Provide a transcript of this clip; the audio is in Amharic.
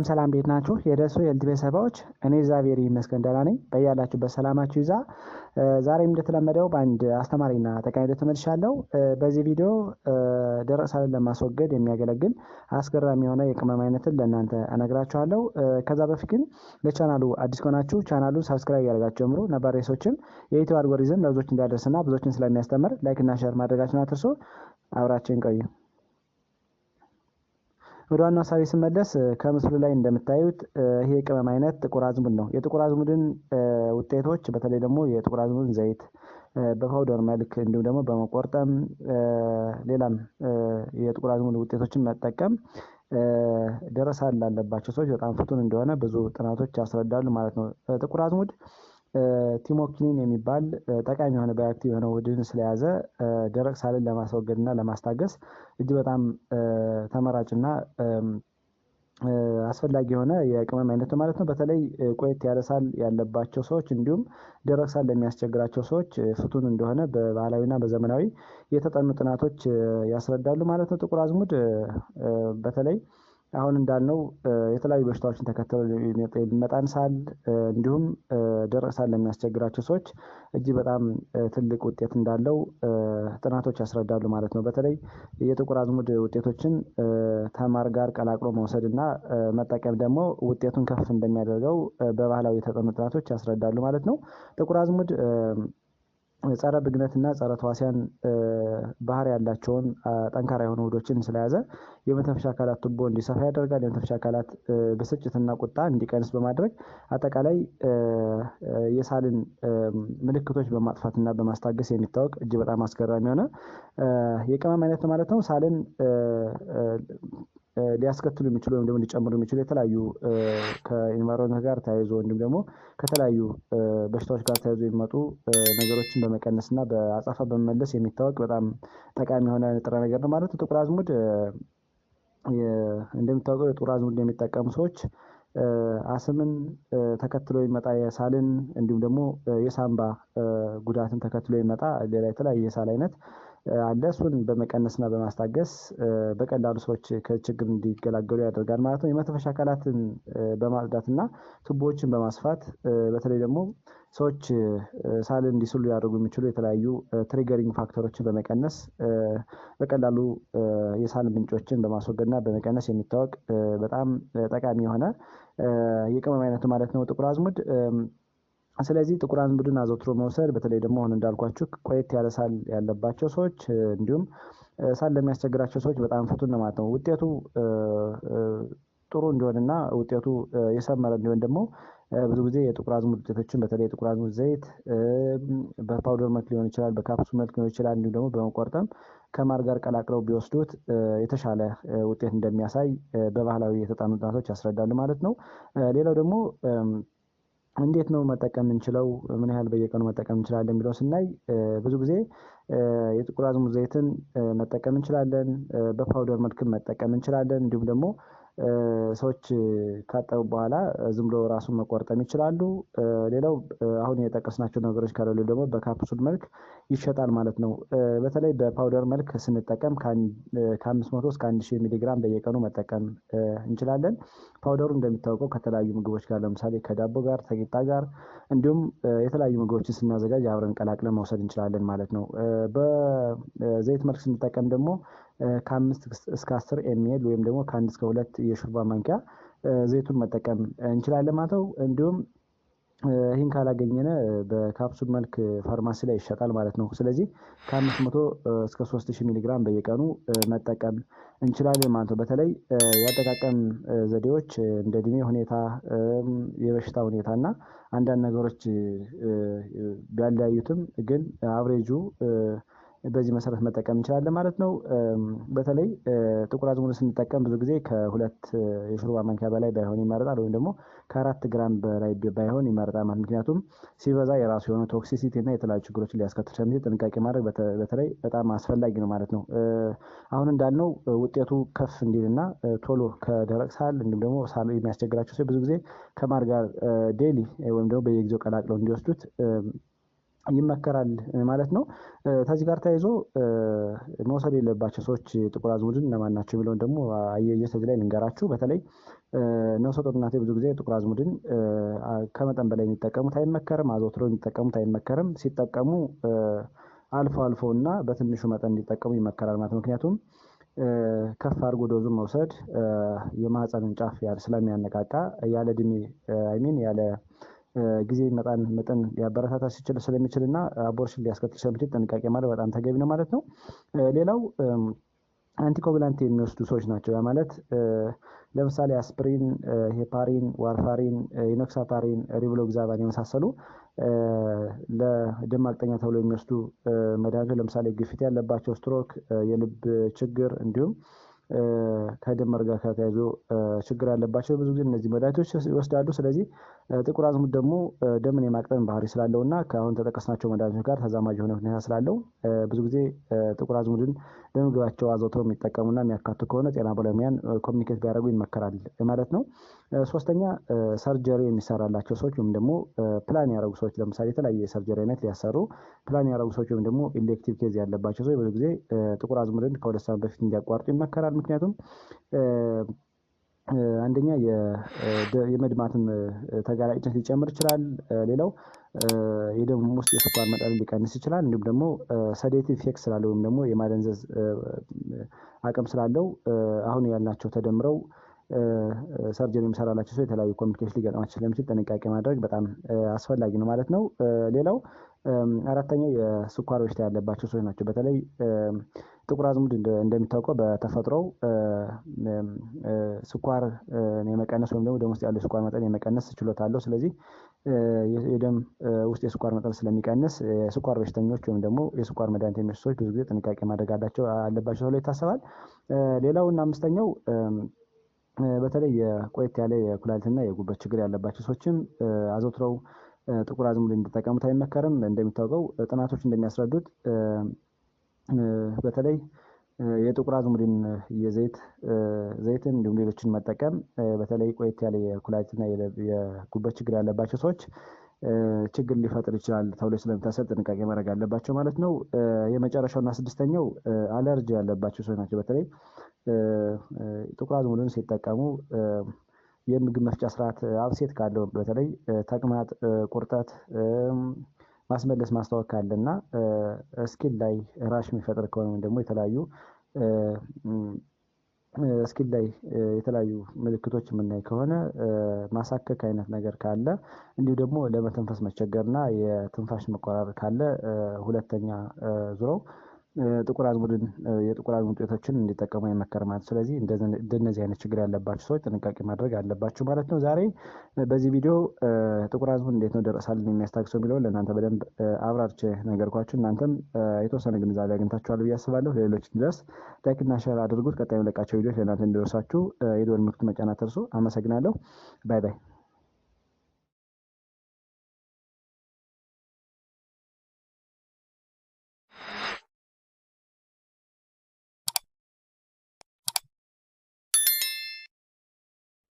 ሰላም እንዴት ናችሁ? የደሱ የልት ቤተሰቦች እኔ እግዚአብሔር ይመስገን ደህና ነኝ። በያላችሁበት ሰላማችሁ ይዛ። ዛሬም እንደተለመደው በአንድ አስተማሪና ጠቃሚ ቪዲዮ ተመልሻለሁ። በዚህ ቪዲዮ ደረቅ ሳልን ለማስወገድ የሚያገለግል አስገራሚ የሆነ የቅመም አይነትን ለእናንተ እነግራችኋለሁ። ከዛ በፊት ግን ለቻናሉ አዲስ ከሆናችሁ ቻናሉን ሰብስክራይብ ያደርጋችሁ ጀምሩ። ነባር ሬሶችን የዩቲዩብ አልጎሪዝም ለብዙዎች እንዲያደርስና ብዙዎችን ስለሚያስተምር ላይክ እና ሼር ማድረጋችሁን አትርሱ። አብራችን ቆዩ። ወደ ዋናው ሀሳቤ ስመለስ ከምስሉ ላይ እንደምታዩት ይሄ የቅመም አይነት ጥቁር አዝሙድ ነው። የጥቁር አዝሙድን ውጤቶች በተለይ ደግሞ የጥቁር አዝሙድን ዘይት በፓውደር መልክ እንዲሁም ደግሞ በመቆርጠም ሌላም የጥቁር አዝሙድ ውጤቶችን መጠቀም ደረቅ ሳል ላለባቸው ሰዎች በጣም ፍቱን እንደሆነ ብዙ ጥናቶች ያስረዳሉ ማለት ነው። ጥቁር አዝሙድ ቲሞክኒን የሚባል ጠቃሚ የሆነ ባዮአክቲቭ የሆነ ውህድን ስለያዘ ደረቅ ሳልን ለማስወገድና ለማስታገስ እጅግ በጣም ተመራጭና አስፈላጊ የሆነ የቅመም አይነት ማለት ነው። በተለይ ቆየት ያለ ሳል ያለባቸው ሰዎች እንዲሁም ደረቅ ሳል ለሚያስቸግራቸው ሰዎች ፍቱን እንደሆነ በባህላዊና በዘመናዊ የተጠኑ ጥናቶች ያስረዳሉ ማለት ነው። ጥቁር አዝሙድ በተለይ አሁን እንዳልነው የተለያዩ በሽታዎችን ተከትሎ የሚመጣን ሳል እንዲሁም ደረቅ ሳል ለሚያስቸግራቸው ሰዎች እጅግ በጣም ትልቅ ውጤት እንዳለው ጥናቶች ያስረዳሉ ማለት ነው። በተለይ የጥቁር አዝሙድ ውጤቶችን ተማር ጋር ቀላቅሎ መውሰድና መጠቀም ደግሞ ውጤቱን ከፍ እንደሚያደርገው በባህላዊ የተጠኑ ጥናቶች ያስረዳሉ ማለት ነው። ጥቁር አዝሙድ ጸረ ብግነትና ጸረ ተዋሲያን ባህሪ ያላቸውን ጠንካራ የሆኑ ውህዶችን ስለያዘ የመተንፈሻ አካላት ቱቦ እንዲሰፋ ያደርጋል። የመተንፈሻ አካላት ብስጭትና ቁጣ እንዲቀንስ በማድረግ አጠቃላይ የሳልን ምልክቶች በማጥፋትና በማስታገስ የሚታወቅ እጅግ በጣም አስገራሚ የሆነ የቅመም አይነት ማለት ነው። ሳልን ሊያስከትሉ የሚችሉ ወይም ደግሞ ሊጨምሩ የሚችሉ የተለያዩ ከኢንቫይሮንመንት ጋር ተያይዞ እንዲሁም ደግሞ ከተለያዩ በሽታዎች ጋር ተያይዞ የሚመጡ ነገሮችን በመቀነስና በአጸፋ በመመለስ የሚታወቅ በጣም ጠቃሚ የሆነ ንጥረ ነገር ነው ማለት ነው። ጥቁር አዝሙድ እንደሚታወቀው የጥቁር አዝሙድ የሚጠቀሙ ሰዎች አስምን ተከትሎ የሚመጣ የሳልን እንዲሁም ደግሞ የሳምባ ጉዳትን ተከትሎ የሚመጣ ሌላ የተለያየ የሳል አይነት አለ። እሱን በመቀነስና በማስታገስ በቀላሉ ሰዎች ከችግር እንዲገላገሉ ያደርጋል ማለት ነው። የመተንፈሻ አካላትን በማጽዳትና ቱቦዎችን በማስፋት በተለይ ደግሞ ሰዎች ሳልን እንዲስሉ ሊያደርጉ የሚችሉ የተለያዩ ትሪገሪንግ ፋክተሮችን በመቀነስ በቀላሉ የሳል ምንጮችን በማስወገድና በመቀነስ የሚታወቅ በጣም ጠቃሚ የሆነ የቅመም አይነት ማለት ነው ጥቁር አዝሙድ። ስለዚህ ጥቁር አዝሙድን አዘውትሮ መውሰድ በተለይ ደግሞ አሁን እንዳልኳችሁ ቆየት ያለ ሳል ያለባቸው ሰዎች እንዲሁም ሳል ለሚያስቸግራቸው ሰዎች በጣም ፍቱን ነው ማለት ነው። ውጤቱ ጥሩ እንዲሆንና ውጤቱ የሰመረ እንዲሆን ደግሞ ብዙ ጊዜ የጥቁር አዝሙድ ውጤቶችን በተለይ የጥቁር አዝሙድ ዘይት በፓውደር መልክ ሊሆን ይችላል፣ በካፕሱል መልክ ሊሆን ይችላል፣ እንዲሁም ደግሞ በመቆርጠም ከማር ጋር ቀላቅለው ቢወስዱት የተሻለ ውጤት እንደሚያሳይ በባህላዊ የተጠኑ ጥናቶች ያስረዳሉ ማለት ነው። ሌላው ደግሞ እንዴት ነው መጠቀም እንችለው? ምን ያህል በየቀኑ መጠቀም እንችላለን የሚለው ስናይ ብዙ ጊዜ የጥቁር አዝሙድ ዘይትን መጠቀም እንችላለን፣ በፓውደር መልክም መጠቀም እንችላለን። እንዲሁም ደግሞ ሰዎች ካጠቡ በኋላ ዝም ብሎ ራሱን መቆርጠም ይችላሉ። ሌላው አሁን የጠቀስናቸው ነገሮች ከሌሉ ደግሞ በካፕሱል መልክ ይሸጣል ማለት ነው። በተለይ በፓውደር መልክ ስንጠቀም ከ500 እስከ 1000 ሚሊግራም በየቀኑ መጠቀም እንችላለን። ፓውደሩ እንደሚታወቀው ከተለያዩ ምግቦች ጋር ለምሳሌ ከዳቦ ጋር፣ ከቂጣ ጋር እንዲሁም የተለያዩ ምግቦችን ስናዘጋጅ አብረን ቀላቅለን መውሰድ እንችላለን ማለት ነው። በዘይት መልክ ስንጠቀም ደግሞ ከ5 እስከ 10 ኤምኤል ወይም ደግሞ ከ1 እስከ 2 የሾርባ ማንኪያ ዘይቱን መጠቀም እንችላለን ማለት ነው። እንዲሁም ይህን ካላገኘነ በካፕሱል መልክ ፋርማሲ ላይ ይሸጣል ማለት ነው። ስለዚህ ከ500 እስከ 3000 ሚሊግራም በየቀኑ መጠቀም እንችላለን ማለት ነው። በተለይ የአጠቃቀም ዘዴዎች እንደ እድሜ ሁኔታ፣ የበሽታ ሁኔታ እና አንዳንድ ነገሮች ቢያለያዩትም ግን አብሬጁ በዚህ መሰረት መጠቀም እንችላለን ማለት ነው። በተለይ ጥቁር አዝሙድ ስንጠቀም ብዙ ጊዜ ከ2 የሾርባ ማንኪያ በላይ ባይሆን ይመረጣል፣ ወይም ደግሞ ከ4 ግራም በላይ ባይሆን ይመረጣል ማለት ምክንያቱም ሲበዛ የራሱ የሆነ ቶክሲሲቲ እና የተለያዩ ችግሮችን ሊያስከትል ስለሚችል ጥንቃቄ ማድረግ በተለይ በጣም አስፈላጊ ነው ማለት ነው። አሁን እንዳልነው ውጤቱ ከፍ እንዲልና ቶሎ ከደረቅ ሳል እንዲሁም ደግሞ ሳል የሚያስቸግራቸው ሰው ብዙ ጊዜ ከማር ጋር ዴይሊ ወይም ደግሞ በየጊዜው ቀላቅለው እንዲወስዱት ይመከራል ማለት ነው። ከዚህ ጋር ተያይዞ መውሰድ የሌለባቸው ሰዎች ጥቁር አዝሙድን እነማን ናቸው የሚለውን ደግሞ አያይዤ ከዚህ ላይ ልንገራችሁ። በተለይ ነፍሰ ጡር እናቶች ብዙ ጊዜ ጥቁር አዝሙድን ከመጠን በላይ የሚጠቀሙት አይመከርም። አዘውትረው የሚጠቀሙት አይመከርም። ሲጠቀሙ አልፎ አልፎ እና በትንሹ መጠን እንዲጠቀሙ ይመከራል ማለት ነው። ምክንያቱም ከፍ አድርጎ ዶዙን መውሰድ የማህፀንን ጫፍ ስለሚያነቃቃ ያለ እድሜ ያለ ጊዜ መጠን ሊያበረታታ ስለሚችል እና አቦርሽን ሊያስከትል ስለሚችል ጥንቃቄ ማድረግ በጣም ተገቢ ነው ማለት ነው። ሌላው አንቲኮጉላንት የሚወስዱ ሰዎች ናቸው። ያ ማለት ለምሳሌ አስፕሪን፣ ሄፓሪን፣ ዋርፋሪን፣ ኢኖክሳፓሪን፣ ሪብሎግዛቫን የመሳሰሉ ለደም ማቅጠኛ ተብሎ የሚወስዱ መድኃኒቶች ለምሳሌ ግፊት ያለባቸው፣ ስትሮክ፣ የልብ ችግር እንዲሁም ከደም መርጋት ጋር ተያይዞ ችግር ያለባቸው ብዙ ጊዜ እነዚህ መድኃኒቶች ይወስዳሉ። ስለዚህ ጥቁር አዝሙድ ደግሞ ደምን የማቅጠን ባህሪ ስላለው እና ከአሁን ተጠቀስናቸው መድኃኒቶች ጋር ተዛማጅ የሆነ ሁኔታ ስላለው ብዙ ጊዜ ጥቁር አዝሙድን በምግባቸው አዘውትረው የሚጠቀሙና የሚያካቱ ከሆነ ጤና ባለሙያን ኮሚኒኬት ቢያደርጉ ይመከራል ማለት ነው። ሶስተኛ ሰርጀሪ የሚሰራላቸው ሰዎች ወይም ደግሞ ፕላን ያደረጉ ሰዎች ለምሳሌ የተለያየ የሰርጀሪ አይነት ሊያሰሩ ፕላን ያደረጉ ሰዎች ወይም ደግሞ ኢሌክቲቭ ኬዝ ያለባቸው ሰዎች ብዙ ጊዜ ጥቁር አዝሙድን ከ2 ሳምንት በፊት እንዲያቋርጡ ይመከራል። ምክንያቱም አንደኛ የመድማትን ተጋላጭነት ሊጨምር ይችላል። ሌላው የደም ውስጥ የስኳር መጠን ሊቀንስ ይችላል። እንዲሁም ደግሞ ሰዴቲቭ ኢፌክት ስላለው ወይም ደግሞ የማደንዘዝ አቅም ስላለው አሁን ያልናቸው ተደምረው ሰርጀሪ የሚሰራላቸው ሰው የተለያዩ ኮምፕሊኬሽን ሊገጥማቸው ስለሚችል ጥንቃቄ ማድረግ በጣም አስፈላጊ ነው ማለት ነው። ሌላው አራተኛው የስኳር በሽታ ያለባቸው ሰዎች ናቸው። በተለይ ጥቁር አዝሙድ እንደሚታወቀው በተፈጥሮው ስኳር የመቀነስ ወይም ደግሞ ደም ውስጥ ያለው የስኳር መጠን የመቀነስ ችሎታ አለው። ስለዚህ የደም ውስጥ የስኳር መጠን ስለሚቀንስ የስኳር በሽተኞች ወይም ደግሞ የስኳር መድኃኒት የሚወስዱ ሰዎች ብዙ ጊዜ ጥንቃቄ ማድረግ አለባቸው ተብሎ ይታሰባል። ሌላው እና አምስተኛው በተለይ የቆየት ያለ የኩላሊትና የጉበት ችግር ያለባቸው ሰዎችም አዘውትረው ጥቁር አዝሙድ እንዲጠቀሙት አይመከርም። እንደሚታወቀው ጥናቶች እንደሚያስረዱት በተለይ የጥቁር አዝሙድን ዘይትን እንዲሁም ሌሎችን መጠቀም በተለይ ቆየት ያለ የኩላሊትና የጉበት ችግር ያለባቸው ሰዎች ችግር ሊፈጥር ይችላል ተብሎ ስለሚታሰብ ጥንቃቄ ማድረግ አለባቸው ማለት ነው። የመጨረሻውና ስድስተኛው አለርጂ ያለባቸው ሰዎች ናቸው። በተለይ ጥቁር አዝሙድን ሲጠቀሙ የምግብ መፍጫ ስርዓት አብሴት ካለው በተለይ ተቅማጥ፣ ቁርጠት፣ ማስመለስ፣ ማስታወክ ካለና ስኪን ላይ ራሽ የሚፈጥር ከሆነ ወይም ደግሞ የተለያዩ ስኪን ላይ የተለያዩ ምልክቶች የምናይ ከሆነ ማሳከክ አይነት ነገር ካለ እንዲሁ ደግሞ ለመተንፈስ መቸገርና የትንፋሽ መቆራረጥ ካለ ሁለተኛ ዙረው የጥቁር አዝሙድ ውጤቶችን እንዲጠቀሙ አይመከርም ማለት። ስለዚህ እንደነዚህ አይነት ችግር ያለባቸው ሰዎች ጥንቃቄ ማድረግ አለባቸው ማለት ነው። ዛሬ በዚህ ቪዲዮ ጥቁር አዝሙድ እንዴት ነው ደረሳልን የሚያስታግሰው የሚለውን ለእናንተ በደንብ አብራርቼ ነገርኳችሁ። እናንተም የተወሰነ ግንዛቤ አግኝታችኋል ብዬ አስባለሁ። ለሌሎች ድረስ ላይክ እና ሼር አድርጉት። ቀጣይ የምለቃቸው ቪዲዮዎች ለእናንተ እንዲደርሳችሁ የደወል ምልክቱን መጫን አትርሱ። አመሰግናለሁ። ባይ ባይ።